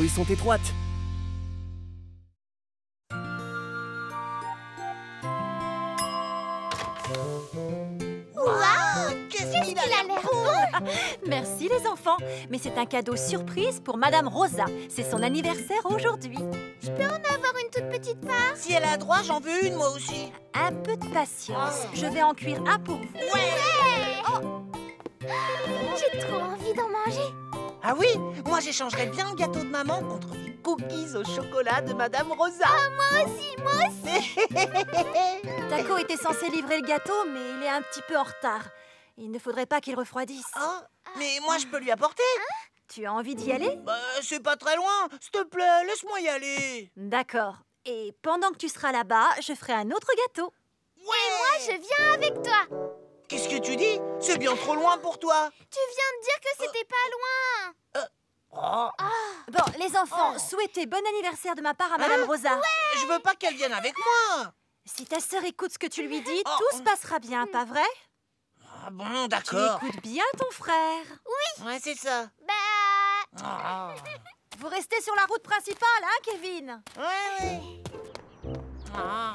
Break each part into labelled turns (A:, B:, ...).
A: rues sont étroites.
B: Waouh! Qu'est-ce qu'il a l'air beau!
C: Merci les enfants, mais c'est un cadeau surprise pour Madame Rosa. C'est son anniversaire aujourd'hui.
B: Je peux en avoir une toute petite part?
D: Si elle a droit, j'en veux une, moi aussi.
C: Un peu de patience. Je vais en cuire un pour vous.
B: J'ai trop envie d'en manger.
D: Ah oui, moi j'échangerais bien le gâteau de maman contre les cookies au chocolat de Madame Rosa.
B: Moi aussi.
C: Taco était censé livrer le gâteau, mais il est un petit peu en retard. Il ne faudrait pas qu'il refroidisse.
D: Oh, mais moi je peux lui apporter.
C: Tu as envie d'y aller?
D: Bah, c'est pas très loin. S'il te plaît, laisse-moi y aller.
C: D'accord. Et pendant que tu seras là-bas, je ferai un autre gâteau.
B: Moi, je viens avec toi.
D: Qu'est-ce que tu dis? C'est bien trop loin pour toi.
B: Tu viens de dire que c'était pas loin.
D: Oh,
C: Bon, les enfants, souhaitez bon anniversaire de ma part à Madame Rosa.
D: je veux pas qu'elle vienne avec moi.
C: Si ta sœur écoute ce que tu lui dis,
D: Oh.
C: tout se passera bien, pas vrai?
D: Ah bon,
C: Tu
D: d'accord.
C: écoutes bien ton frère.
D: Ouais, c'est ça.
B: Bah...
D: Ah.
C: Vous restez sur la route principale, hein, Kevin?
D: Ouais. Ah.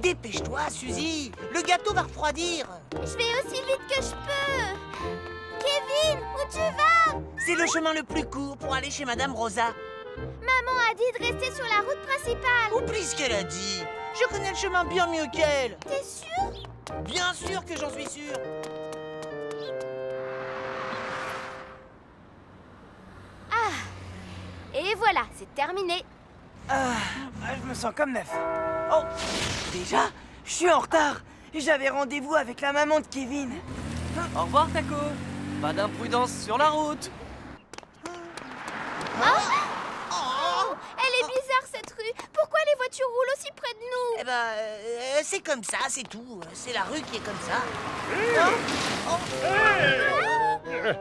D: Dépêche-toi, Suzy. Le gâteau va refroidir.
B: Je vais aussi vite que je peux. Kevin, où tu vas?
D: C'est le chemin le plus court pour aller chez Madame Rosa.
B: Maman a dit de rester sur la route principale.
D: Oublie ce qu'elle a dit. Je connais le chemin bien mieux qu'elle.
B: T'es sûr?
D: Bien sûr que j'en suis sûr.
B: Et voilà, c'est terminé.
E: Je me sens comme neuf. Oh, déjà, je suis en retard. J'avais rendez-vous avec la maman de Kevin.
A: Au revoir, Taco. Pas d'imprudence sur la route.
B: Elle est bizarre cette rue. Pourquoi les voitures roulent aussi près de nous?
D: Eh ben, c'est comme ça, c'est tout. C'est la rue qui est comme ça.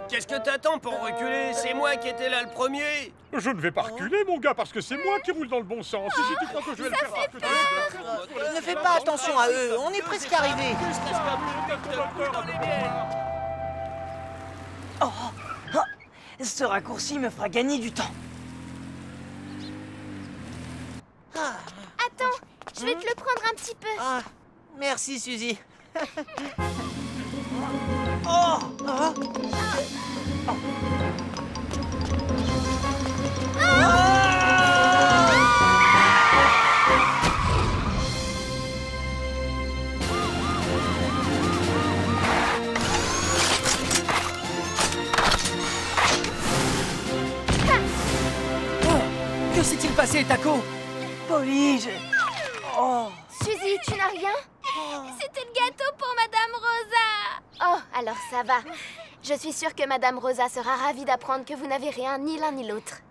A: Qu'est-ce que t'attends pour reculer? C'est moi qui étais là le premier.
F: Je ne vais pas reculer, mon gars, parce que c'est moi qui roule dans le bon sens. Et si tu crois que je vais le faire raconter...
D: Ne fais pas attention à eux, on est presque arrivés.
E: Ce raccourci me fera gagner du temps.
B: Attends, je vais te le prendre un petit peu.
D: Ah, merci, Suzy. Oh.
A: Que s'est-il passé, Taco?
E: Polly, Oh,
B: Suzy, tu n'as rien? C'était le gâteau pour Madame Rosa. Oh, alors ça va. Je suis sûre que Madame Rosa sera ravie d'apprendre que vous n'avez rien, ni l'un ni l'autre.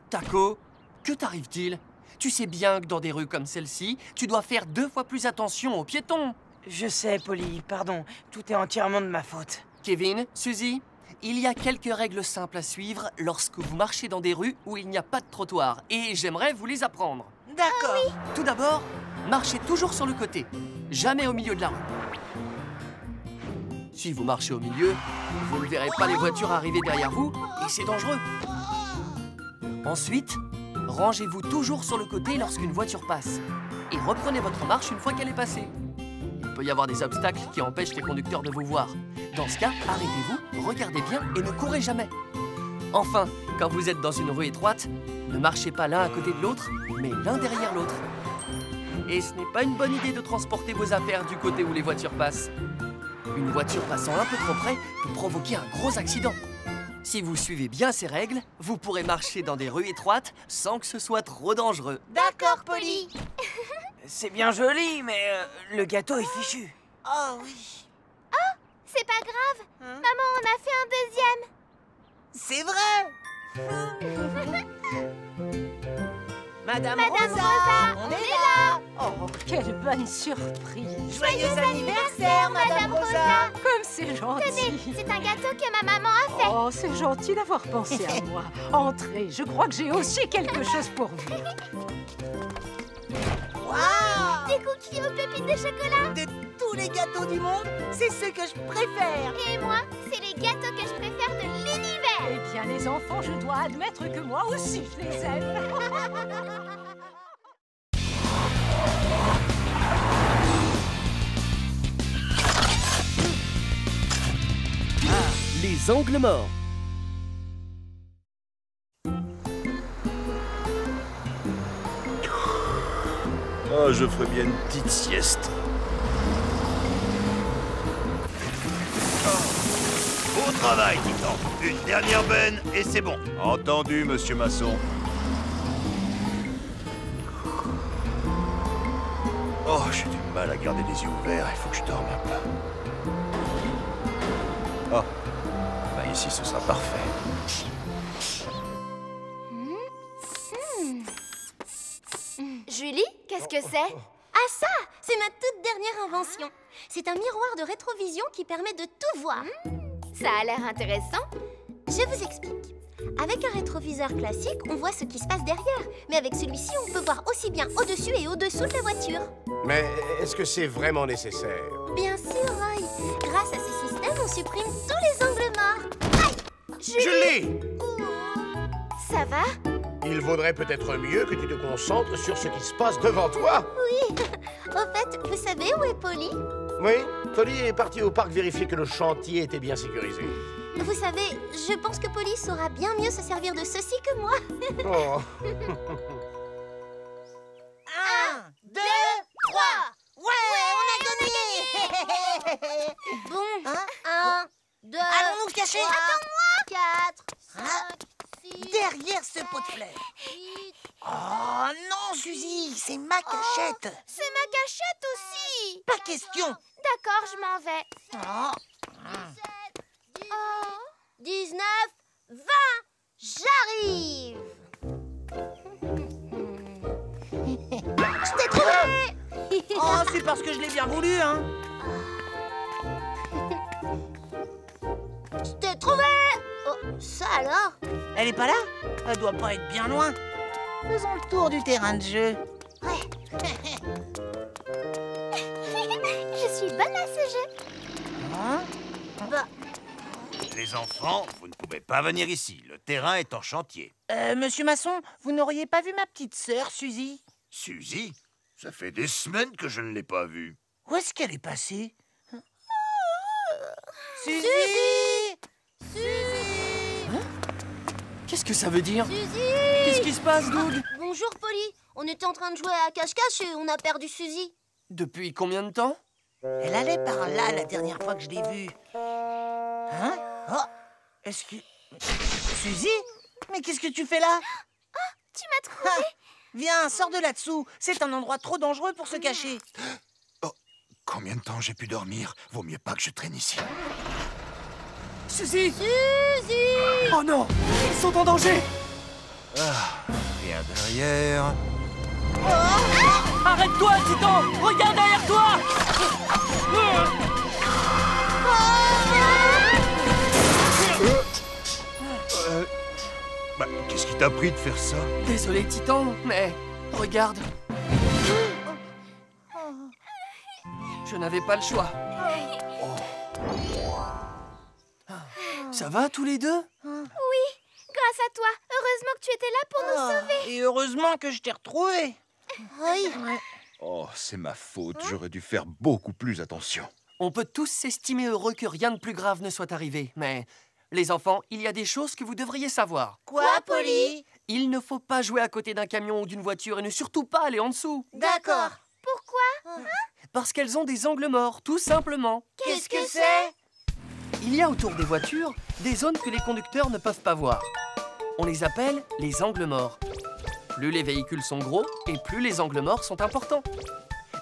A: Taco, que t'arrive-t-il? Tu sais bien que dans des rues comme celle-ci, tu dois faire 2 fois plus attention aux piétons.
E: je sais, Polly, pardon. Tout est entièrement de ma faute.
A: Kevin, Suzy, il y a quelques règles simples à suivre lorsque vous marchez dans des rues où il n'y a pas de trottoir. Et j'aimerais vous les apprendre.
D: D'accord.
A: Tout d'abord, marchez toujours sur le côté, jamais au milieu de la rue. Si vous marchez au milieu, vous ne verrez pas les voitures arriver derrière vous et c'est dangereux. Ensuite, rangez-vous toujours sur le côté lorsqu'une voiture passe et reprenez votre marche une fois qu'elle est passée. Il peut y avoir des obstacles qui empêchent les conducteurs de vous voir. Dans ce cas, arrêtez-vous, regardez bien et ne courez jamais. Enfin, quand vous êtes dans une rue étroite, ne marchez pas l'un à côté de l'autre, mais l'un derrière l'autre. Et ce n'est pas une bonne idée de transporter vos affaires du côté où les voitures passent. Une voiture passant un peu trop près peut provoquer un gros accident. Si vous suivez bien ces règles, vous pourrez marcher dans des rues étroites sans que ce soit trop dangereux.
D: D'accord, Polly.
E: C'est bien joli, mais le gâteau est fichu.
D: Oh oui.
B: C'est pas grave. Maman en a fait un deuxième.
D: C'est vrai. Madame
B: Madame
D: Rosa,
B: Rosa,
D: on est là.
C: Oh, quelle bonne surprise!
D: Joyeux anniversaire, Madame Rosa.
C: Comme c'est gentil!
B: Tenez, c'est un gâteau que ma maman a fait.
C: Oh, c'est gentil d'avoir pensé à moi. Entrez, je crois que j'ai aussi quelque chose pour vous.
D: Waouh.
B: Des cookies aux pépites de chocolat.
D: De tous les gâteaux du monde, c'est ce que je préfère.
B: Et moi, c'est les gâteaux que je préfère de l'univers.
C: Eh
G: bien, les enfants, je dois admettre que moi aussi, je les aime.
A: Les angles morts.
H: Ah, je ferais bien une petite sieste.
I: Au travail, Titan. Une dernière benne et c'est bon.
H: Entendu, monsieur Masson.
I: Oh, j'ai du mal à garder les yeux ouverts. Il faut que je dorme un peu.
H: Ah, bah ici, ce sera parfait.
B: Julie, qu'est-ce que c'est?
J: Ah ça, c'est ma toute dernière invention. C'est un miroir de rétrovision qui permet de tout voir.
B: Ça a l'air intéressant.
J: Je vous explique. Avec un rétroviseur classique, on voit ce qui se passe derrière. Mais avec celui-ci, on peut voir aussi bien au-dessus et au-dessous de la voiture.
K: Mais est-ce que c'est vraiment nécessaire?
J: Bien sûr, Roy. Grâce à ce système, on supprime tous les angles morts. Aïe!
K: Julie!
B: Ça va?
K: Il vaudrait peut-être mieux que tu te concentres sur ce qui se passe devant toi.
J: Oui. Au fait, vous savez où est Polly?
K: Oui, Polly est partie au parc vérifier que le chantier était bien sécurisé.
J: Vous savez, je pense que Polly saura bien mieux se servir de ceci que moi.
K: Oh.
D: 1, 2, 3. Ouais, on a gagné.
J: Bon,
D: Hein?
J: 1, 2,
D: Allons nous cacher.
J: 4, 5,
D: Hein?
J: 6,
D: Derrière ce pot de fleurs.
J: 8.
D: Oh non, Suzy, c'est ma cachette.
B: C'est ma cachette aussi.
D: Pas question.
B: D'accord, je m'en vais.
D: Oh.
J: 17, 18,
B: Oh.
J: 19, 20. J'arrive. Je t'ai trouvé.
D: Oh, c'est parce que je l'ai bien voulu, hein.
J: Je t'ai trouvé. Oh, ça alors?
D: Elle est pas là? Elle doit pas être bien loin. Faisons le tour du terrain de jeu.
J: Ouais.
B: Je suis bonne à ce jeu.
D: Hein?
J: Bah,
I: Les enfants, vous ne pouvez pas venir ici. Le terrain est en chantier.
D: Monsieur Masson, vous n'auriez pas vu ma petite sœur, Suzy?
I: Suzy, ça fait des semaines que je ne l'ai pas vue.
D: Où est-ce qu'elle est passée? Suzy!
A: Hein? Qu'est-ce que ça veut dire?
J: Suzy!
A: Qu'est-ce qui se passe, Doug?
J: Bonjour, Polly. On était en train de jouer à cache-cache et on a perdu Suzy.
A: Depuis combien de temps?
D: Elle allait par là la dernière fois que je l'ai vue. Hein? Oh! Est-ce que... Suzy? Mais qu'est-ce que tu fais là?
B: Tu m'as trouvé.
D: Viens, sors de là-dessous. C'est un endroit trop dangereux pour se cacher.
I: Oh, combien de temps j'ai pu dormir? Vaut mieux pas que je traîne ici.
A: Suzy!
J: Suzy!
A: Oh non! Ils sont en danger!
I: Ah, rien derrière.
A: Arrête-toi, Titan! Regarde derrière toi!
I: Bah, qu'est-ce qui t'a pris de faire ça?
A: Désolé, Titan, mais regarde. Je n'avais pas le choix. Ça va, tous les deux?
B: Oui, grâce à toi. Heureusement que tu étais là pour nous sauver.
D: Et heureusement que je t'ai retrouvé.
J: Oui.
H: Oh, c'est ma faute. J'aurais dû faire beaucoup plus attention.
A: On peut tous s'estimer heureux que rien de plus grave ne soit arrivé, mais... Les enfants, il y a des choses que vous devriez savoir.
D: Quoi, Polly?
A: Il ne faut pas jouer à côté d'un camion ou d'une voiture et ne surtout pas aller en dessous.
J: D'accord.
B: Pourquoi?
A: Parce qu'elles ont des angles morts, tout simplement.
J: Qu'est-ce que c'est?
A: Il y a autour des voitures des zones que les conducteurs ne peuvent pas voir. On les appelle les angles morts. Plus les véhicules sont gros et plus les angles morts sont importants.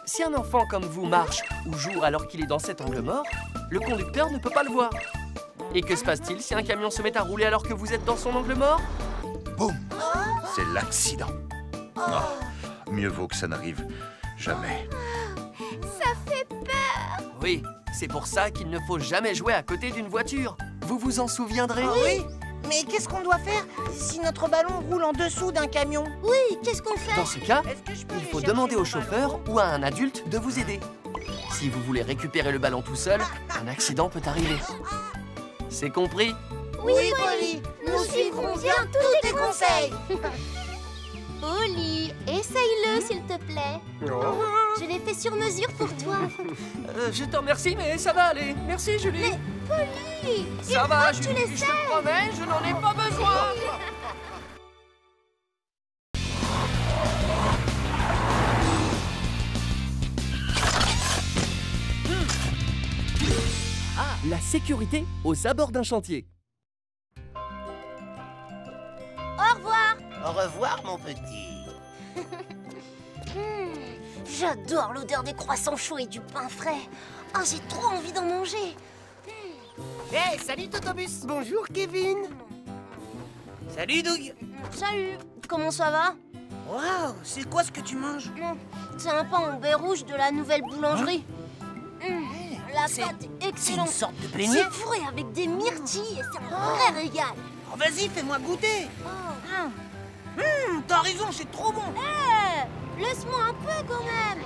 A: Si un enfant comme vous marche ou joue alors qu'il est dans cet angle mort, le conducteur ne peut pas le voir. Et que se passe-t-il si un camion se met à rouler alors que vous êtes dans son angle mort?
H: Boum! C'est l'accident. Ah, mieux vaut que ça n'arrive jamais.
B: Ça fait peur.
A: Oui, c'est pour ça qu'il ne faut jamais jouer à côté d'une voiture. Vous vous en souviendrez?
D: Oui, mais qu'est-ce qu'on doit faire si notre ballon roule en dessous d'un camion?
J: Oui, qu'est-ce qu'on fait?
A: Dans ce cas,
D: Est-ce que je peux
A: il
D: aller
A: faut
D: chercher
A: demander
D: mon
A: au chauffeur
D: ballon?
A: ou à un adulte de vous aider. Si vous voulez récupérer le ballon tout seul, un accident peut arriver. C'est compris?
J: Oui, Polly, nous suivrons bien tous tes conseils. Polly, essaye-le s'il te plaît. Je l'ai fait sur mesure pour toi.
A: Je te remercie, mais ça va aller. Merci, Julie.
J: Mais Polly,
A: ça va, Julie, je te promets, je n'en ai pas besoin. La sécurité aux abords d'un chantier.
J: Au revoir.
D: Au revoir, mon petit.
J: J'adore l'odeur des croissants chauds et du pain frais. Ah, j'ai trop envie d'en manger.
E: Hey, salut Totobus. Bonjour Kevin. Salut Doug.
J: Salut, comment ça va?
E: Waouh, c'est quoi ce que tu manges?
J: C'est un pain au beurre rouge de la nouvelle boulangerie. La
E: C'est-
J: pâte est
E: C'est
J: excellente.
E: une sorte de beignet.
J: C'est fourré avec des myrtilles et c'est un vrai régal.
E: Oh, vas-y, fais-moi goûter. T'as raison, c'est trop bon.
J: Laisse-moi un peu quand même.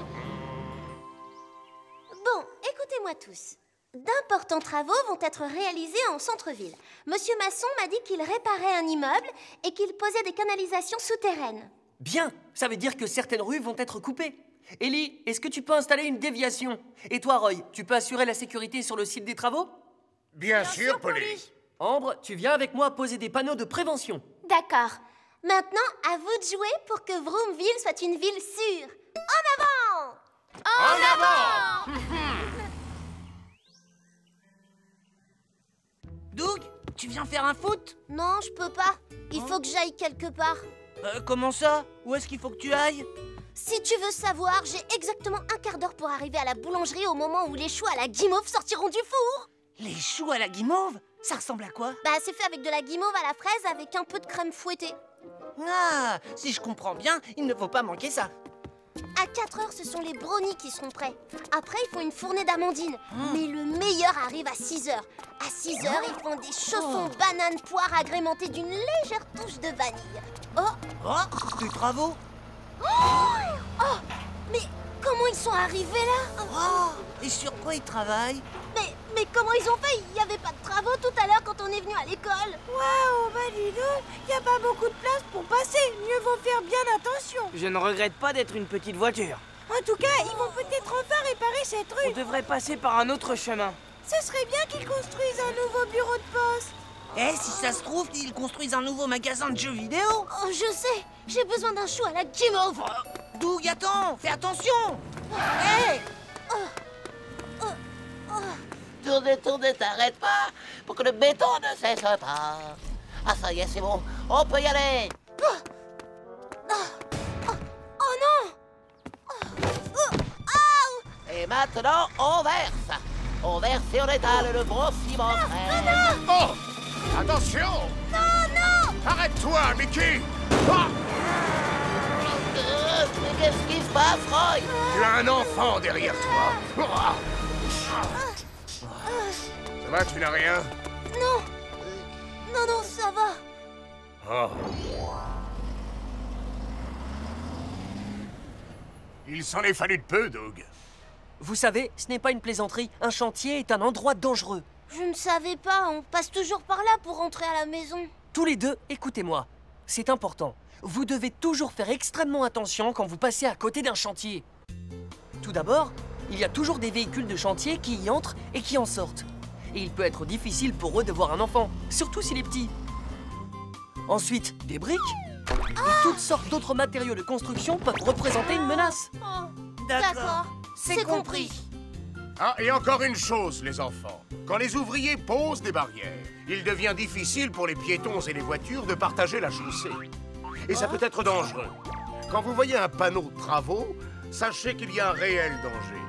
J: Bon, écoutez-moi tous. D'importants travaux vont être réalisés en centre-ville. Monsieur Masson m'a dit qu'il réparait un immeuble et qu'il posait des canalisations souterraines.
A: Bien, ça veut dire que certaines rues vont être coupées. Ellie, est-ce que tu peux installer une déviation? Et toi, Roy, tu peux assurer la sécurité sur le site des travaux?
K: Bien sûr, Polly.
A: Ambre, tu viens avec moi poser des panneaux de prévention.
B: D'accord.
J: Maintenant, à vous de jouer pour que Vroomville soit une ville sûre. En avant!
K: En avant!
E: Doug, tu viens faire un foot?
J: Non, je peux pas. Il faut que j'aille quelque part.
E: Comment ça? Où est-ce qu'il faut que tu ailles?
J: Si tu veux savoir, j'ai exactement un quart d'heure pour arriver à la boulangerie au moment où les choux à la guimauve sortiront du four.
E: Les choux à la guimauve? Ça ressemble à quoi?
J: Bah, c'est fait avec de la guimauve à la fraise avec un peu de crème fouettée.
E: Ah, si je comprends bien, il ne faut pas manquer ça.
J: À 4 heures, ce sont les brownies qui seront prêts. Après, ils font une fournée d'amandines. Mais le meilleur arrive à 6 heures. À 6 heures, ils font des chaussons bananes poires agrémentés d'une légère touche de vanille.
E: Oh, des travaux?
J: Oh, mais comment ils sont arrivés là?
E: Oh, et sur quoi ils travaillent?
J: Mais comment ils ont fait? Il n'y avait pas de travaux tout à l'heure quand on est venu à l'école.
G: Waouh, bah dis donc, il n'y a pas beaucoup de place pour passer. Mieux vaut faire bien attention.
E: Je ne regrette pas d'être une petite voiture.
G: En tout cas, ils vont peut-être enfin réparer cette
E: On
G: rue.
E: devrait passer par un autre chemin.
G: Ce serait bien qu'ils construisent un nouveau bureau de poste.
E: Eh, si ça se trouve, ils construisent un nouveau magasin de jeux vidéo.
J: Oh, je sais, j'ai besoin d'un chou à la guimauve.
E: Doug, attends, fais attention. Hé!
D: Tournez, tournez, t'arrêtes pas pour que le béton ne cesse pas. Ah, ça y est, c'est bon. On peut y aller.
J: Oh non!
D: Et maintenant, on verse. On verse et on étale le gros ciment frais.
K: Oh! Attention!
J: Non!
K: Arrête-toi, Mickey! Ah!
D: Mais qu'est-ce qui se passe, Roy?
K: Tu as un enfant derrière toi. Ah! Ça va, tu n'as rien?
J: Non, ça va.
K: Oh. Il s'en est fallu de peu, Doug.
A: Vous savez, ce n'est pas une plaisanterie. Un chantier est un endroit dangereux.
J: Je ne savais pas, on passe toujours par là pour rentrer à la maison.
A: Tous les deux, écoutez-moi. C'est important. Vous devez toujours faire extrêmement attention quand vous passez à côté d'un chantier. Tout d'abord, il y a toujours des véhicules de chantier qui y entrent et qui en sortent. Et il peut être difficile pour eux de voir un enfant, surtout s'il est petit. Ensuite, des briques et toutes sortes d'autres matériaux de construction peuvent représenter une menace.
J: D'accord, c'est compris.
K: Ah, et encore une chose, les enfants. Quand les ouvriers posent des barrières, il devient difficile pour les piétons et les voitures de partager la chaussée. Et ça peut être dangereux. Quand vous voyez un panneau de travaux, sachez qu'il y a un réel danger.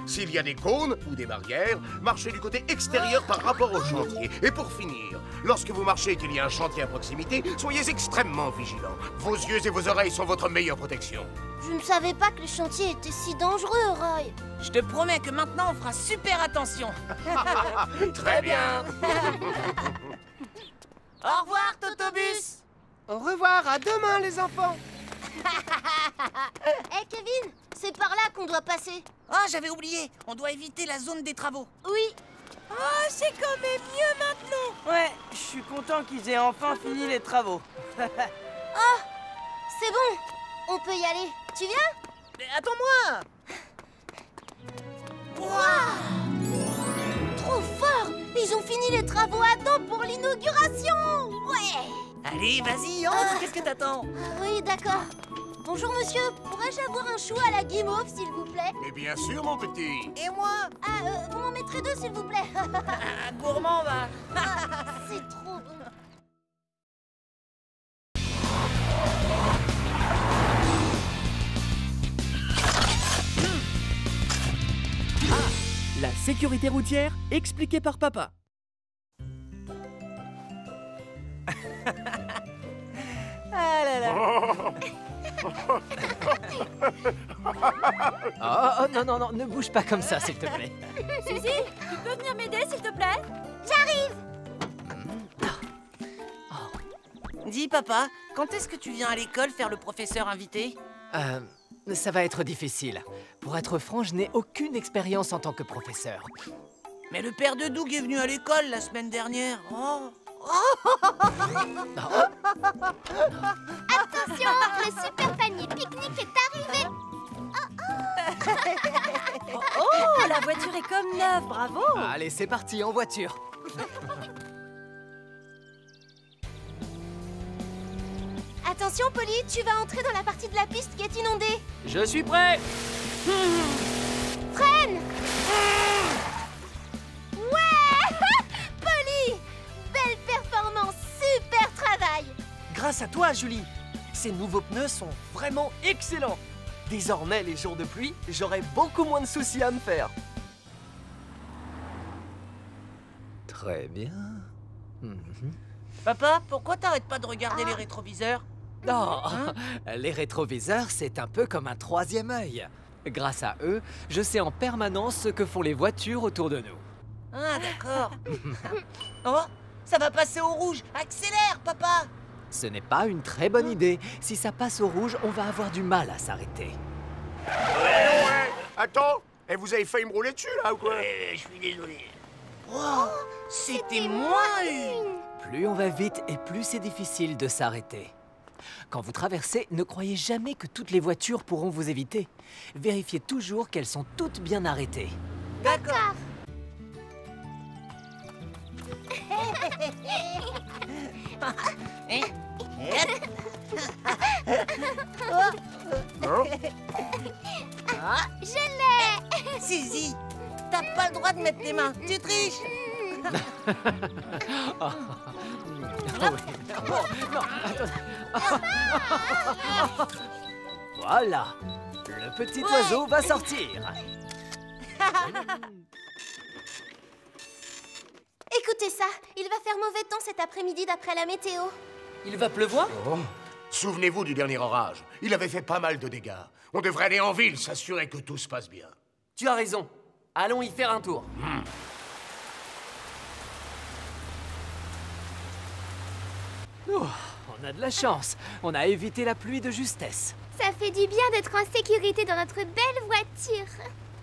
K: S'il y a des cônes ou des barrières, marchez du côté extérieur par rapport au chantier. Et pour finir, lorsque vous marchez et qu'il y a un chantier à proximité, soyez extrêmement vigilants. Vos yeux et vos oreilles sont votre meilleure protection.
J: Je ne savais pas que le chantier était si dangereux, Roy.
E: Je te promets que maintenant, on fera super attention.
K: Très bien.
E: Au revoir, Totobus. Au revoir, à demain, les enfants.
J: Hé, Kevin, c'est par là qu'on doit passer.
E: Ah, j'avais oublié. On doit éviter la zone des travaux.
J: Oui.
G: Oh, c'est quand même mieux maintenant.
E: Ouais, je suis content qu'ils aient enfin fini les travaux.
J: Oh, c'est bon. On peut y aller. Tu viens?
E: Mais attends-moi!
J: Waouh! Trop fort! Ils ont fini les travaux à temps pour l'inauguration! Ouais!
E: Allez, vas-y, entre, qu'est-ce que t'attends?
J: Ah oui, d'accord. Bonjour monsieur, pourrais-je avoir un chou à la guimauve, s'il vous plaît?
K: Mais bien sûr, mon petit.
E: Et moi?
J: Ah, vous m'en mettrez 2, s'il vous plaît.
E: Gourmand, va!
J: C'est trop bon.
A: La sécurité routière expliquée par papa.
E: Ah là là!
A: Oh, non, non, non, ne bouge pas comme ça, s'il te plaît.
C: Suzy, tu peux venir m'aider, s'il te plaît?
E: Dis, papa, quand est-ce que tu viens à l'école faire le professeur invité?
A: Ça va être difficile. Pour être franc, je n'ai aucune expérience en tant que professeur.
E: Mais le père de Doug est venu à l'école la semaine dernière. Oh!
B: Attention, le super panier pique-nique est arrivé.
C: Oh, la voiture est comme neuve, bravo!
A: Allez, c'est parti, en voiture.
J: Attention, Polly, tu vas entrer dans la partie de la piste qui est inondée.
A: Je suis prêt.
J: Freine! Ouais! Polly! Belle performance, super travail!
A: Grâce à toi, Julie. Ces nouveaux pneus sont vraiment excellents. Désormais, les jours de pluie, j'aurai beaucoup moins de soucis à me faire. Très bien.
E: Papa, pourquoi t'arrêtes pas de regarder les rétroviseurs?
A: Non, les rétroviseurs, c'est un peu comme un troisième œil. Grâce à eux, je sais en permanence ce que font les voitures autour de nous.
E: Ah, d'accord. Oh, ça va passer au rouge. Accélère, papa!
A: Ce n'est pas une très bonne idée. Si ça passe au rouge, on va avoir du mal à s'arrêter.
K: Ouais. Attends, et vous avez failli me rouler dessus, là, ou quoi?
E: Je suis désolé. Wow, c'était moins une.
A: Plus on va vite et plus c'est difficile de s'arrêter. Quand vous traversez, ne croyez jamais que toutes les voitures pourront vous éviter. Vérifiez toujours qu'elles sont toutes bien arrêtées.
E: D'accord.
B: Je l'ai.
E: Suzy, t'as pas le droit de mettre tes mains. Tu triches.
A: Ah oui. Oh, non, attendez. Voilà, le petit oiseau va sortir.
J: Écoutez ça, il va faire mauvais temps cet après-midi d'après la météo.
A: Il va pleuvoir?
K: Oh. Souvenez-vous du dernier orage. Il avait fait pas mal de dégâts. On devrait aller en ville, s'assurer que tout se passe bien.
A: Tu as raison. Allons y faire un tour. Oh, on a de la chance. On a évité la pluie de justesse.
B: Ça fait du bien d'être en sécurité dans notre belle voiture.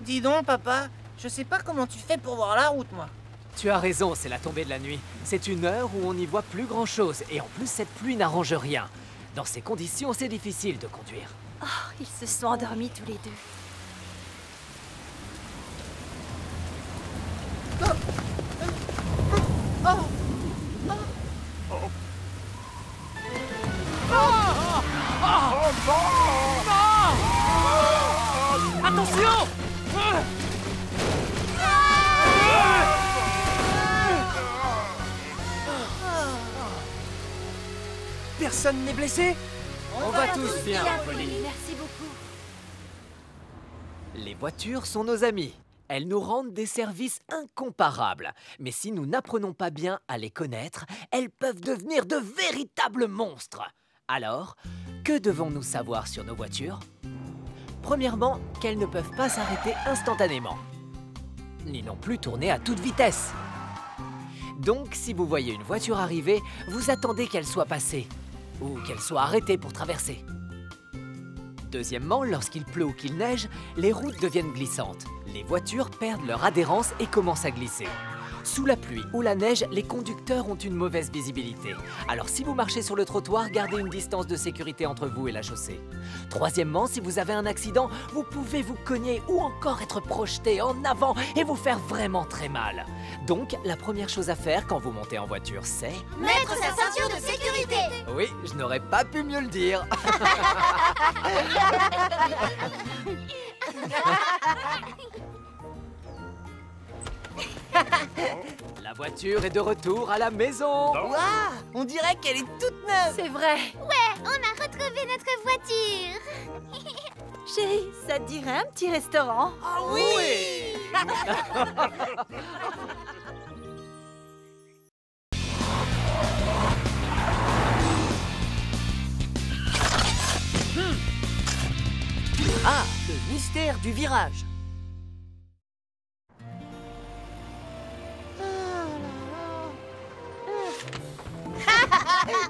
E: Dis donc, papa, je sais pas comment tu fais pour voir la route, moi.
A: Tu as raison, c'est la tombée de la nuit. C'est une heure où on n'y voit plus grand-chose. Et en plus, cette pluie n'arrange rien. Dans ces conditions, c'est difficile de conduire.
C: Oh, ils se sont endormis tous les deux.
A: Attention! Personne n'est blessé? On va tous bien, Polly.
C: Merci beaucoup.
A: Les voitures sont nos amies. Elles nous rendent des services incomparables. Mais si nous n'apprenons pas bien à les connaître, elles peuvent devenir de véritables monstres. Alors, que devons-nous savoir sur nos voitures? Premièrement, qu'elles ne peuvent pas s'arrêter instantanément, ni non plus tourner à toute vitesse. Donc, si vous voyez une voiture arriver, vous attendez qu'elle soit passée, ou qu'elle soit arrêtée pour traverser. Deuxièmement, lorsqu'il pleut ou qu'il neige, les routes deviennent glissantes. Les voitures perdent leur adhérence et commencent à glisser.
L: Sous la pluie ou la neige, les conducteurs ont une mauvaise visibilité. Alors si vous marchez sur le trottoir, gardez une distance de sécurité entre vous et la chaussée. Troisièmement, si vous avez un accident, vous pouvez vous cogner ou encore être projeté en avant et vous faire vraiment très mal. Donc, la première chose à faire quand vous montez en voiture, c'est...
J: Mettre sa ceinture de sécurité.
L: Oui, je n'aurais pas pu mieux le dire. La voiture est de retour à la maison.
E: Waouh, on dirait qu'elle est toute neuve.
C: C'est vrai.
B: Ouais, on a retrouvé notre voiture.
C: Chérie, ça te dirait un petit restaurant?
E: Ah oui.
A: Ah, le mystère du virage.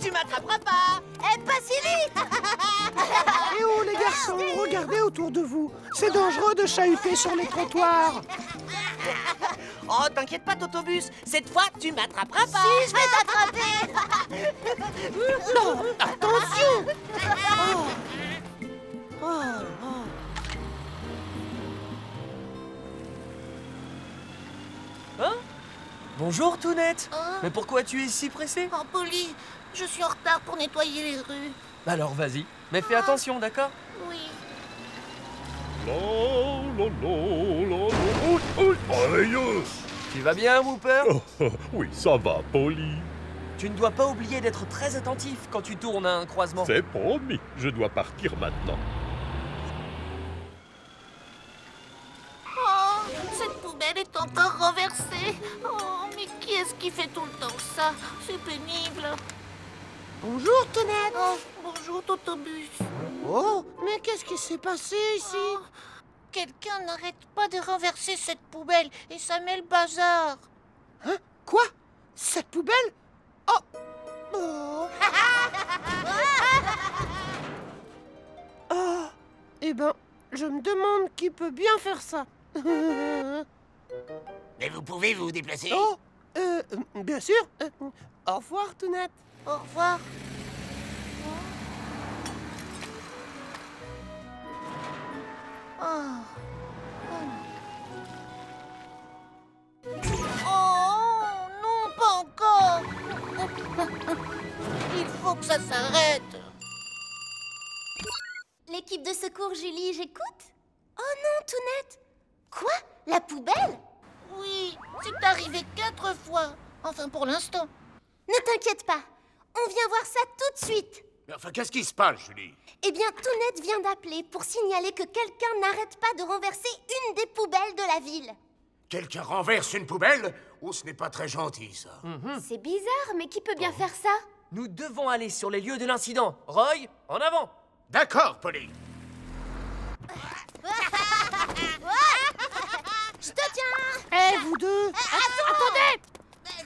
E: Tu m'attraperas pas.
J: Pas si vite.
M: Eh oh les garçons, regardez autour de vous. C'est dangereux de chahuter sur les trottoirs.
E: Oh, t'inquiète pas, Totobus. Cette fois, tu m'attraperas pas.
J: Si, je vais t'attraper.
M: Non, attention.
A: Hein? Bonjour, Tounette. Mais pourquoi tu es si pressée?
J: Oh, Polly, je suis en retard pour nettoyer les rues.
A: Alors vas-y, mais fais attention, d'accord?
J: Oui.
F: Aïe.
A: Tu vas bien, Whooper?
F: Oui, ça va, Polly.
A: Tu ne dois pas oublier d'être très attentif quand tu tournes à un croisement.
F: C'est promis, je dois partir maintenant.
J: Oh, cette poubelle est encore renversée. Oh, mais qui est-ce qui fait tout le temps ça? C'est pénible.
M: Bonjour, Tounette.
J: Oh, bonjour, Totobus.
M: Oh, mais qu'est-ce qui s'est passé ici?
J: Oh, quelqu'un n'arrête pas de renverser cette poubelle et ça met le bazar.
M: Hein? Quoi? Cette poubelle? Oh! Oh! Ah! Eh ben, je me demande qui peut bien faire ça.
E: Mais vous pouvez vous déplacer?
M: Oh! Bien sûr. Au revoir, Tounette.
J: Au revoir. Oh. Oh non, pas encore. Il faut que ça s'arrête.
B: L'équipe de secours, Julie, j'écoute? Oh non, Tounette! Quoi? La poubelle?
J: Oui, c'est arrivé 4 fois. Enfin, pour l'instant.
B: Ne t'inquiète pas, on vient voir ça tout de suite.
K: Mais enfin, qu'est-ce qui se passe, Julie?
B: Eh bien, Tounette vient d'appeler pour signaler que quelqu'un n'arrête pas de renverser une des poubelles de la ville.
K: Quelqu'un renverse une poubelle? Oh, ce n'est pas très gentil, ça.
B: C'est bizarre, mais qui peut bien faire ça?
A: Nous devons aller sur les lieux de l'incident. Roy, en avant!
K: D'accord, Polly.
B: Je te tiens!
M: Eh, vous deux!
B: Attendez!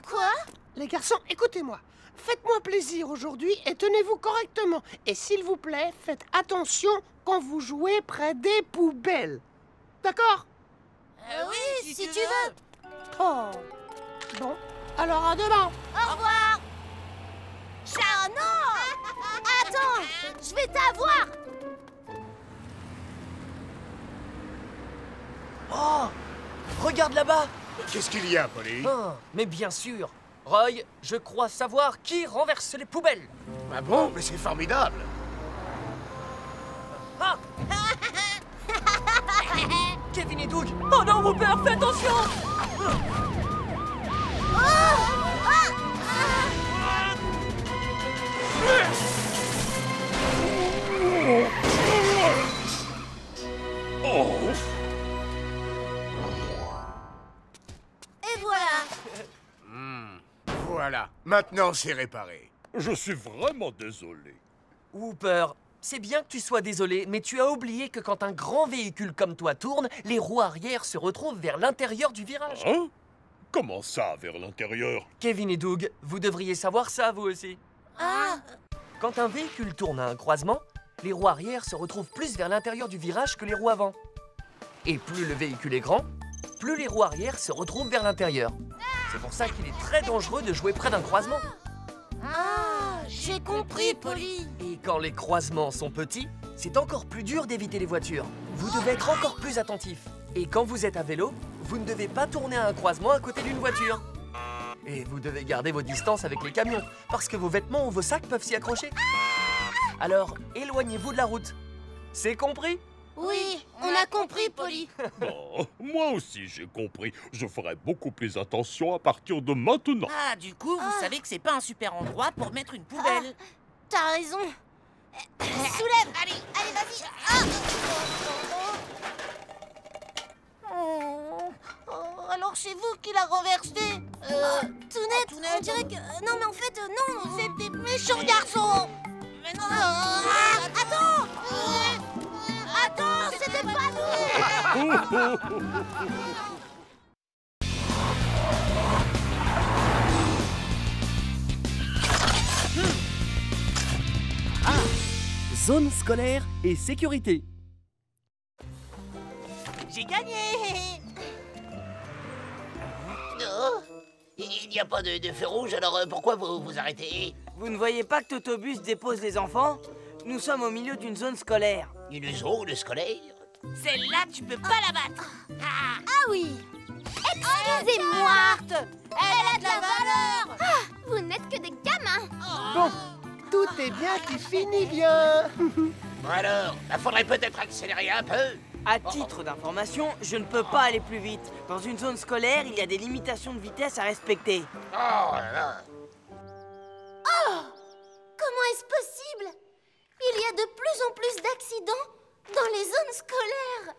B: Quoi?
M: Les garçons, écoutez-moi. Faites-moi plaisir aujourd'hui et tenez-vous correctement. Et s'il vous plaît, faites attention quand vous jouez près des poubelles. D'accord?
J: Oui, si tu veux.
M: Oh. Bon, alors à demain.
J: Au revoir.
B: Ah non! Attends! Je vais t'avoir!
A: Oh! Regarde là-bas!
K: Qu'est-ce qu'il y a, Polly?
A: Oh, mais bien sûr! Roy, je crois savoir qui renverse les poubelles!
K: Ah bon? Mais c'est formidable!
A: Ah! Kevin et Doug! Oh non, Whooper, fais attention!
J: Et voilà.
K: Voilà, maintenant c'est réparé.
F: Je suis vraiment désolé.
A: Whooper, c'est bien que tu sois désolé, mais tu as oublié que quand un grand véhicule comme toi tourne, les roues arrière se retrouvent vers l'intérieur du virage.
F: Hein? Comment ça, vers l'intérieur?
A: Kevin et Doug, vous devriez savoir ça, vous aussi.
J: Ah.
A: Quand un véhicule tourne à un croisement, les roues arrière se retrouvent plus vers l'intérieur du virage que les roues avant. Et plus le véhicule est grand, plus les roues arrière se retrouvent vers l'intérieur. C'est pour ça qu'il est très dangereux de jouer près d'un croisement.
J: Ah, j'ai compris, Polly.
A: Et quand les croisements sont petits, c'est encore plus dur d'éviter les voitures. Vous devez être encore plus attentif. Et quand vous êtes à vélo, vous ne devez pas tourner à un croisement à côté d'une voiture. Et vous devez garder vos distances avec les camions, parce que vos vêtements ou vos sacs peuvent s'y accrocher. Alors, éloignez-vous de la route. C'est compris?
J: Oui, on a compris, Polly.
F: Bon, moi aussi j'ai compris. Je ferai beaucoup plus attention à partir de maintenant.
D: Ah, du coup, vous savez que c'est pas un super endroit pour mettre une poubelle.
J: T'as raison. Soulève, allez, vas-y. Alors c'est vous qui l'a renversé. Tounette, on dirait que... Non, mais en fait, non, c'était méchant garçon. Mais non, attends. Attends, c'était pas nous.
A: Zone scolaire et sécurité.
D: J'ai gagné.
N: Oh, il n'y a pas de feu rouge, alors pourquoi vous vous arrêtez?
E: Vous ne voyez pas que Totobus dépose les enfants? Nous sommes au milieu d'une zone scolaire.
N: Une zone scolaire?
D: Celle-là, tu peux pas la battre.
J: Ah oui. Excusez-moi. Elle a de la valeur. Vous n'êtes que des gamins.
M: Bon, tout est bien qui finit bien.
N: Bon alors, faudrait peut-être accélérer un peu.
E: À titre d'information, je ne peux pas aller plus vite. Dans une zone scolaire, il y a des limitations de vitesse à respecter.
N: Oh là là.
J: Oh! Comment est-ce possible? Il y a de plus en plus d'accidents dans les zones scolaires.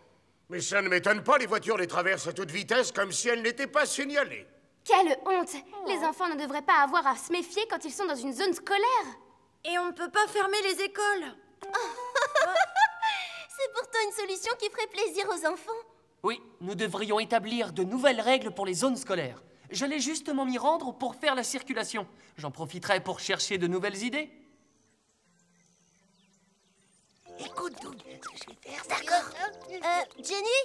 K: Mais ça ne m'étonne pas, les voitures les traversent à toute vitesse comme si elles n'étaient pas signalées.
B: Quelle honte! Les enfants ne devraient pas avoir à se méfier quand ils sont dans une zone scolaire.
C: Et on ne peut pas fermer les écoles.
J: C'est pourtant une solution qui ferait plaisir aux enfants.
A: Oui, nous devrions établir de nouvelles règles pour les zones scolaires. Je l'ai justement m'y rendre pour faire la circulation. J'en profiterai pour chercher de nouvelles idées.
N: Écoute, Doug, ce que je vais faire,
J: D'accord. Jenny,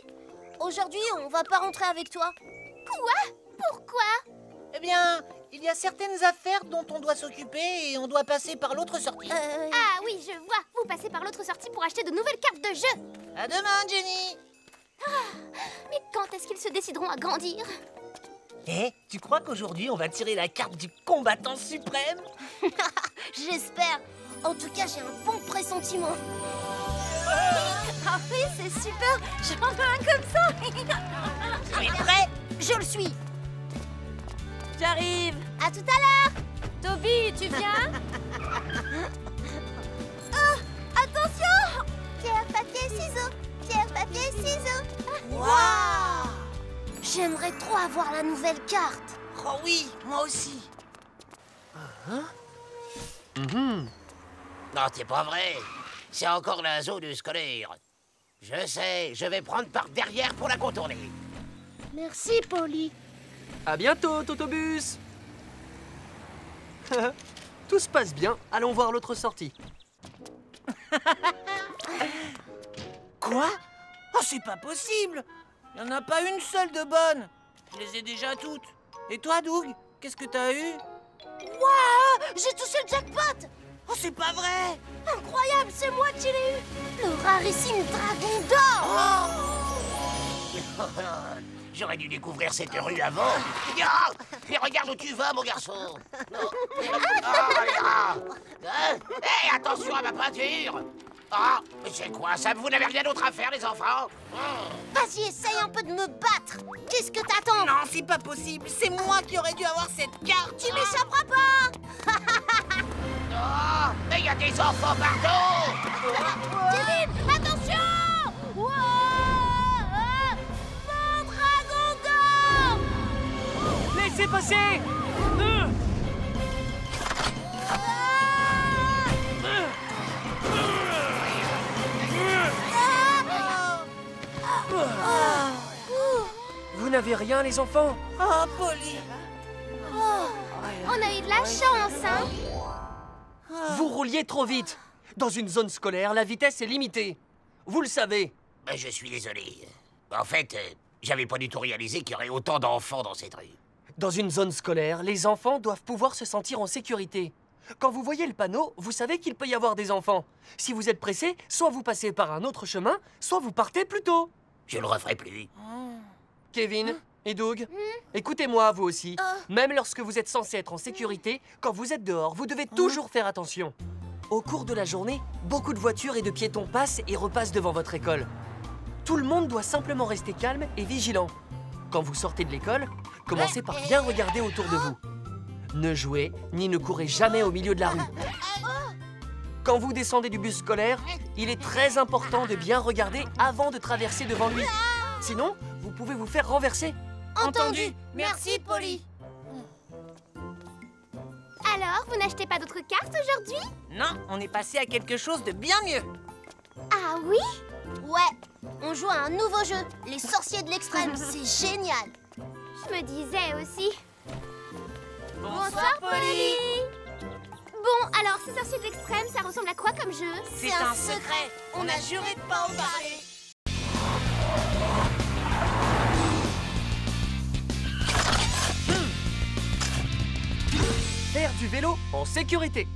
J: aujourd'hui, on va pas rentrer avec toi. Quoi? Pourquoi?
D: Eh bien, il y a certaines affaires dont on doit s'occuper et on doit passer par l'autre sortie.
B: Ah oui, je vois. Vous passez par l'autre sortie pour acheter de nouvelles cartes de jeu.
D: À demain, Jenny.
B: Mais quand est-ce qu'ils se décideront à grandir?
D: Eh, tu crois qu'aujourd'hui, on va tirer la carte du combattant suprême?
J: J'espère. En tout cas, j'ai un bon pressentiment.
C: Ah oui, c'est super. J'en veux un comme ça.
J: Tu es prêt? Je le suis.
E: J'arrive.
J: À tout à l'heure.
C: Toby, tu viens?
J: Attention! Pierre, papier, ciseaux. Pierre, papier, ciseaux.
D: Waouh!
J: J'aimerais trop avoir la nouvelle carte.
D: Oh oui, moi aussi.
N: Non, c'est pas vrai. C'est encore la zone scolaire. Je sais, je vais prendre par derrière pour la contourner.
J: Merci, Polly.
A: À bientôt, Totobus. Tout se passe bien. Allons voir l'autre sortie.
D: Quoi? Oh, c'est pas possible. Il n'y en a pas une seule de bonne. Je les ai déjà toutes. Et toi, Doug, qu'est-ce que t'as eu?
J: Waouh! J'ai touché le jackpot!
D: Oh, c'est pas vrai!
J: Incroyable, c'est moi qui l'ai eu! Le rarissime dragon d'or!
N: J'aurais dû découvrir cette rue avant. Ah, mais regarde où tu vas, mon garçon. Hé, attention à ma peinture. Ah, mais c'est quoi ça? Vous n'avez rien d'autre à faire, les enfants?
J: Vas-y, essaye un peu de me battre! Qu'est-ce que t'attends?
D: Non, c'est pas possible. C'est moi qui aurais dû avoir cette carte.
J: Tu m'échapperas pas!
N: Oh, mais il y a des enfants partout.
J: Kevin, attention! Wow! Mon dragon d'or!
A: Laissez passer. Vous n'avez rien, les enfants?
D: Oh, Polly.
B: On a eu de la chance, hein?
A: Vous rouliez trop vite. Dans une zone scolaire, la vitesse est limitée. Vous le savez.
N: Je suis désolé. En fait, j'avais pas du tout réalisé qu'il y aurait autant d'enfants dans cette rue.
A: Dans une zone scolaire, les enfants doivent pouvoir se sentir en sécurité. Quand vous voyez le panneau, vous savez qu'il peut y avoir des enfants. Si vous êtes pressé, soit vous passez par un autre chemin, soit vous partez plus tôt.
N: Je le referai plus.
A: Kevin et Doug, écoutez-moi, vous aussi. Même lorsque vous êtes censé être en sécurité, quand vous êtes dehors, vous devez toujours faire attention. Au cours de la journée, beaucoup de voitures et de piétons passent et repassent devant votre école. Tout le monde doit simplement rester calme et vigilant. Quand vous sortez de l'école, commencez par bien regarder autour de vous. Ne jouez ni ne courez jamais au milieu de la rue. Quand vous descendez du bus scolaire, il est très important de bien regarder avant de traverser devant lui. Sinon, vous pouvez vous faire renverser.
B: Entendu. Merci, Polly. Alors, vous n'achetez pas d'autres cartes aujourd'hui?
E: Non, on est passé à quelque chose de bien mieux.
B: Ah oui?
J: Ouais, on joue à un nouveau jeu, les sorciers de l'extrême. C'est génial.
B: Je me disais aussi.
E: Bonsoir, Polly.
B: Bon, alors, ces sorciers de l'extrême, ça ressemble à quoi comme jeu?
E: C'est un secret. On a juré de pas en parler.
A: Faire du vélo en sécurité.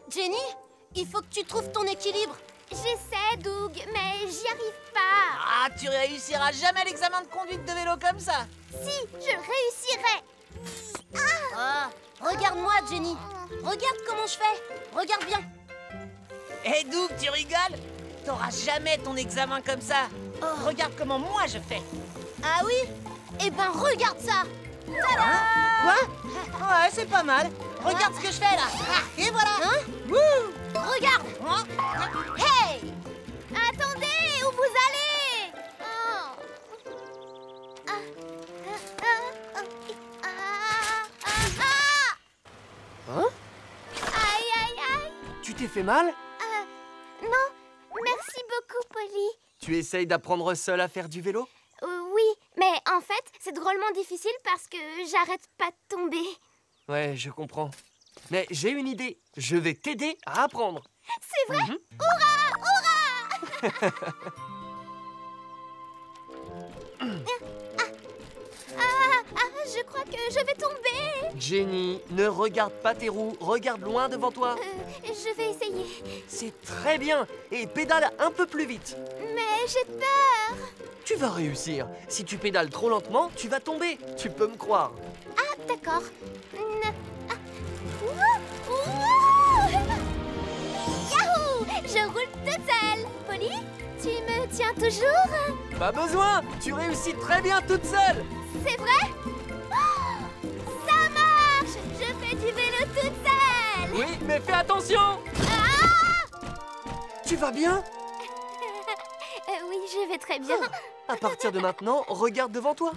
J: Jenny, il faut que tu trouves ton équilibre.
B: J'essaie, Doug, mais j'y arrive pas.
E: Ah, tu réussiras jamais l'examen de conduite de vélo comme ça.
B: Si, je réussirai.
J: Ah, regarde-moi, Jenny. Regarde comment je fais. Regarde bien.
E: Hé, Doug, tu rigoles? T'auras jamais ton examen comme ça. Regarde comment moi je fais.
J: Ah oui? Eh ben, regarde ça. Tada!
E: Quoi? Ouais, c'est pas mal. Regarde ce que je fais là. Ah, et voilà.
J: Wouh! Regarde. Hey!
B: Attendez, où vous allez?
A: Hein?
B: Aïe, aïe, aïe.
A: Tu t'es fait mal?
B: Non, merci beaucoup, Polly.
A: Tu essayes d'apprendre seul à faire du vélo?
B: Oui, mais en fait, c'est drôlement difficile parce que j'arrête pas de tomber.
A: Ouais, je comprends. Mais j'ai une idée. Je vais t'aider à apprendre.
B: C'est vrai? Hurrah! Hurrah! Je crois que je vais tomber.
A: Jenny, ne regarde pas tes roues. Regarde loin devant toi.
B: Je vais essayer.
A: C'est très bien. Et pédale un peu plus vite.
B: Mais j'ai peur.
A: Tu vas réussir. Si tu pédales trop lentement, tu vas tomber. Tu peux me croire.
B: Ah, d'accord. Yahoo! Je roule toute seule. Polly, tu me tiens toujours?
A: Pas besoin. Tu réussis très bien toute seule.
B: C'est vrai? Oh, ça marche! Je fais du vélo toute seule.
A: Oui, mais fais attention. Tu vas bien?
B: Oui, je vais très bien.
A: À partir de maintenant, regarde devant toi.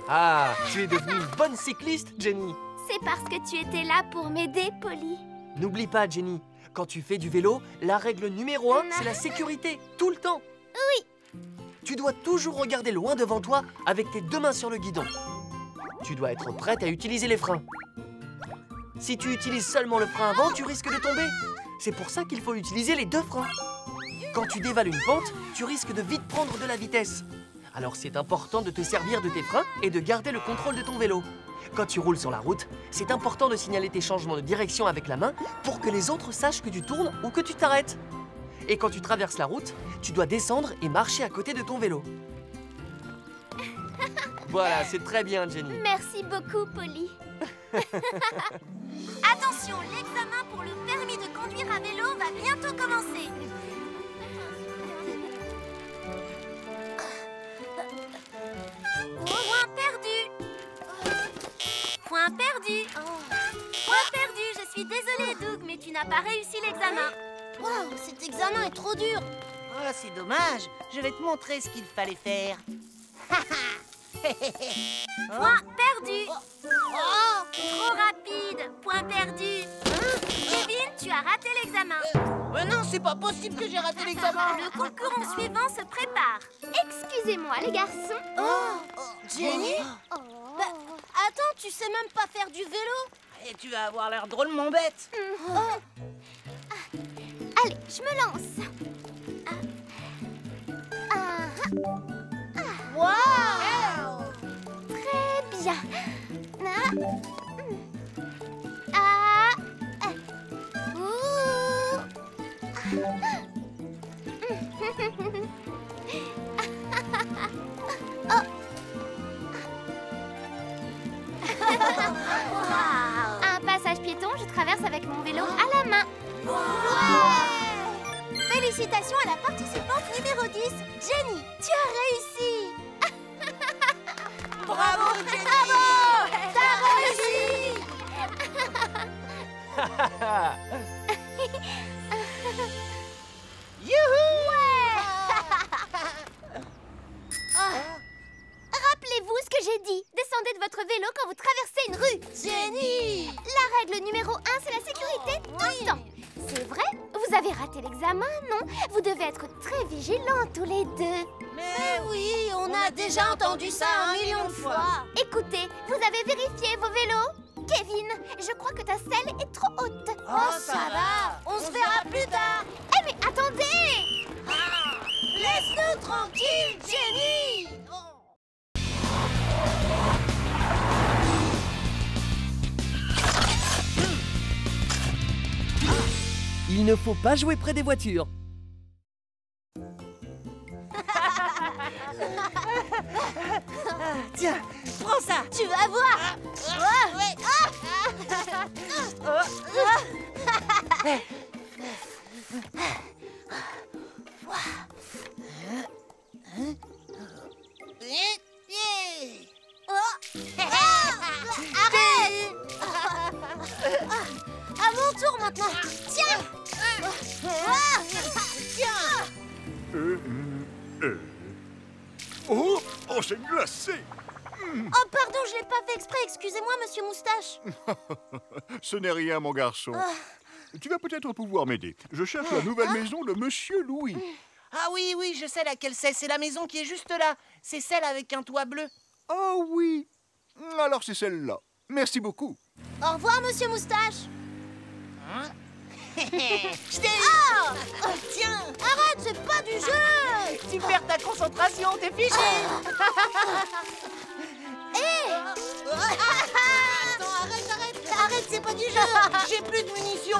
A: Ah, tu es devenue une bonne cycliste, Jenny.
B: C'est parce que tu étais là pour m'aider, Polly.
A: N'oublie pas, Jenny, quand tu fais du vélo, la règle numéro 1, c'est la sécurité, tout le temps.
B: Oui.
A: Tu dois toujours regarder loin devant toi avec tes deux mains sur le guidon. Tu dois être prête à utiliser les freins. Si tu utilises seulement le frein avant, tu risques de tomber. C'est pour ça qu'il faut utiliser les deux freins. Quand tu dévales une pente, tu risques de vite prendre de la vitesse. Alors c'est important de te servir de tes freins et de garder le contrôle de ton vélo. Quand tu roules sur la route, c'est important de signaler tes changements de direction avec la main pour que les autres sachent que tu tournes ou que tu t'arrêtes. Et quand tu traverses la route, tu dois descendre et marcher à côté de ton vélo. Voilà, c'est très bien, Jenny.
B: Merci beaucoup, Polly.
J: Attention, l'examen pour le permis de conduire à vélo va bientôt commencer. Point perdu. Point perdu. Point perdu. Je suis désolée, Doug, mais tu n'as pas réussi l'examen. Waouh, cet examen est trop dur.
E: Oh, c'est dommage. Je vais te montrer ce qu'il fallait faire.
J: Point perdu. Oh, trop rapide. Point perdu. Kevin, tu as raté l'examen.
E: Mais non, c'est pas possible que j'ai raté l'examen.
J: Le concurrent suivant se prépare.
B: Excusez-moi, les garçons.
J: Jenny Bah, attends, tu sais même pas faire du vélo.
E: Et tu vas avoir l'air drôlement bête.
B: Allez, je me lance.
J: Wow!
B: Très bien. Un passage piéton, je traverse avec mon vélo à la main.
J: Félicitations à la participante numéro 10, Jenny. Tu as réussi.
E: Bravo, Jenny.
J: Bravo. T'as réussi.
E: Youhou!
B: Rappelez-vous ce que j'ai dit. Descendez de votre vélo quand vous traversez une rue.
J: Jenny!
B: La règle numéro 1, c'est la sécurité tout le temps. C'est vrai? Vous avez raté l'examen, non? Vous devez être très vigilants tous les deux.
J: Mais oui, on a déjà entendu ça 1 million de fois.
B: Écoutez, vous avez vérifié vos vélos? Kevin, je crois que ta selle est trop haute.
J: Oh, ça va. On se verra plus tard.
B: Eh mais attendez!
J: Laisse-nous tranquille, Jenny.
A: Il ne faut pas jouer près des voitures.
E: Tiens, prends ça.
J: Tu vas voir. Arrête. À mon tour maintenant. Tiens. Tiens.
H: Oh, c'est glacé.
J: Oh, pardon, je l'ai pas fait exprès. Excusez-moi, monsieur Moustache.
H: Ce n'est rien, mon garçon. Tu vas peut-être pouvoir m'aider. Je cherche la nouvelle maison de Monsieur Louis.
E: Ah oui, oui, je sais laquelle c'est. C'est la maison qui est juste là. C'est celle avec un toit bleu.
H: Oh oui. Alors c'est celle-là. Merci beaucoup.
J: Au revoir, monsieur Moustache.
E: Je t'ai...
J: Tiens, arrête, c'est pas du jeu.
E: Tu perds ta concentration, t'es fiché.
J: Attends, arrête, c'est pas du jeu.
E: J'ai plus de munitions.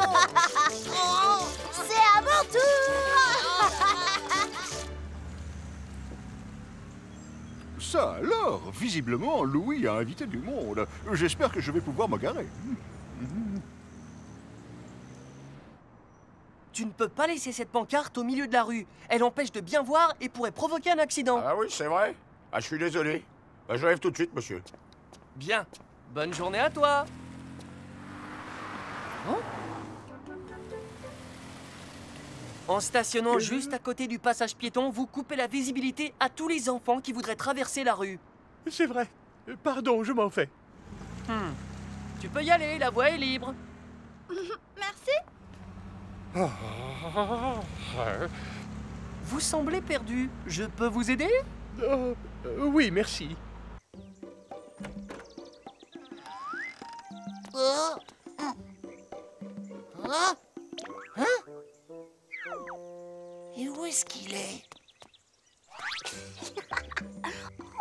J: C'est à mon tour.
H: Ça alors, visiblement, Louis a invité du monde. J'espère que je vais pouvoir me garer.
A: Tu ne peux pas laisser cette pancarte au milieu de la rue. Elle empêche de bien voir et pourrait provoquer un accident.
K: Ah oui, c'est vrai? Ah, je suis désolé. J'arrive tout de suite, monsieur.
A: Bien. Bonne journée à toi. En stationnant juste à côté du passage piéton, vous coupez la visibilité à tous les enfants qui voudraient traverser la rue.
F: C'est vrai. Pardon, je m'en fais.
A: Tu peux y aller, la voie est libre.
B: Merci.
A: Vous semblez perdu. Je peux vous aider?
F: Oui, merci.
E: Et où est-ce qu'il est?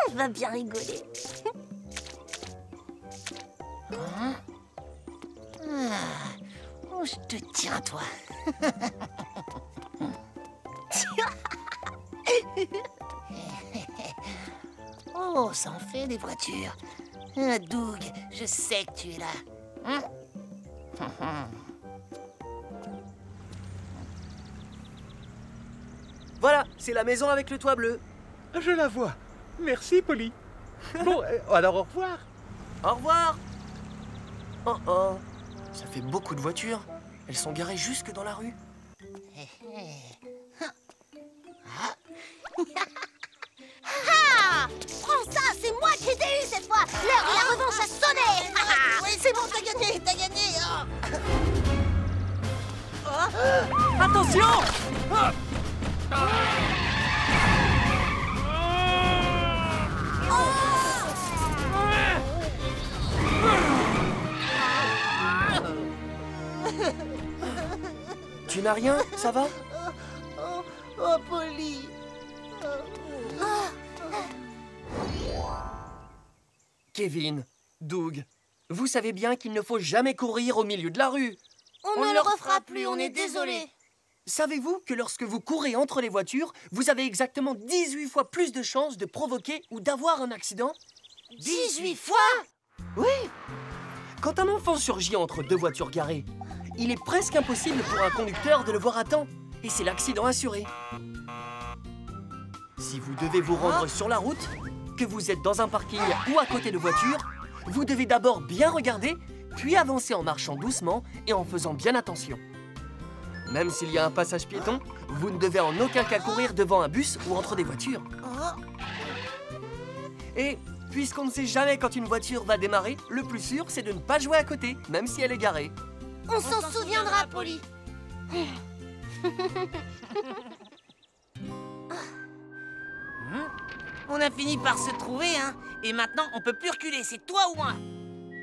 J: On va bien rigoler.
E: Oh, je te tiens, toi. Oh, ça en fait des voitures. Doug, je sais que tu es là.
A: Voilà, c'est la maison avec le toit bleu.
F: Je la vois. Merci, Polly. Bon, alors au revoir.
A: Au revoir. Oh oh, ça fait beaucoup de voitures. Elles sont garées jusque dans la rue.
J: Prends ça, c'est moi qui t'ai eu cette fois. L'heure de la revanche a sonné.
E: Oui, c'est bon, t'as gagné, t'as gagné.
A: Attention! Tu n'as rien, ça va?
E: Oh, Polly.
A: Kevin, Doug, vous savez bien qu'il ne faut jamais courir au milieu de la rue.
J: On ne le refera plus, on est désolé.
A: Savez-vous que lorsque vous courez entre les voitures, vous avez exactement 18 fois plus de chances de provoquer ou d'avoir un accident?
J: 18 fois?
A: Oui! Quand un enfant surgit entre deux voitures garées, il est presque impossible pour un conducteur de le voir à temps. Et c'est l'accident assuré. Si vous devez vous rendre sur la route, que vous êtes dans un parking ou à côté de voitures, vous devez d'abord bien regarder, puis avancer en marchant doucement et en faisant bien attention. Même s'il y a un passage piéton, vous ne devez en aucun cas courir devant un bus ou entre des voitures. Et puisqu'on ne sait jamais quand une voiture va démarrer, le plus sûr, c'est de ne pas jouer à côté, même si elle est garée.
J: On s'en souviendra, Polly.
D: On a fini par se trouver, hein. Et maintenant, on peut plus reculer, c'est toi ou moi.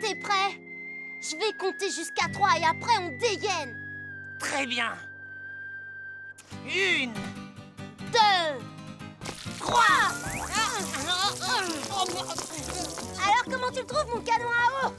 J: T'es prêt? Je vais compter jusqu'à 3 et après on dégaine.
D: Très bien. 1,
J: 2,
D: 3.
J: Alors comment tu le trouves mon canon à eau?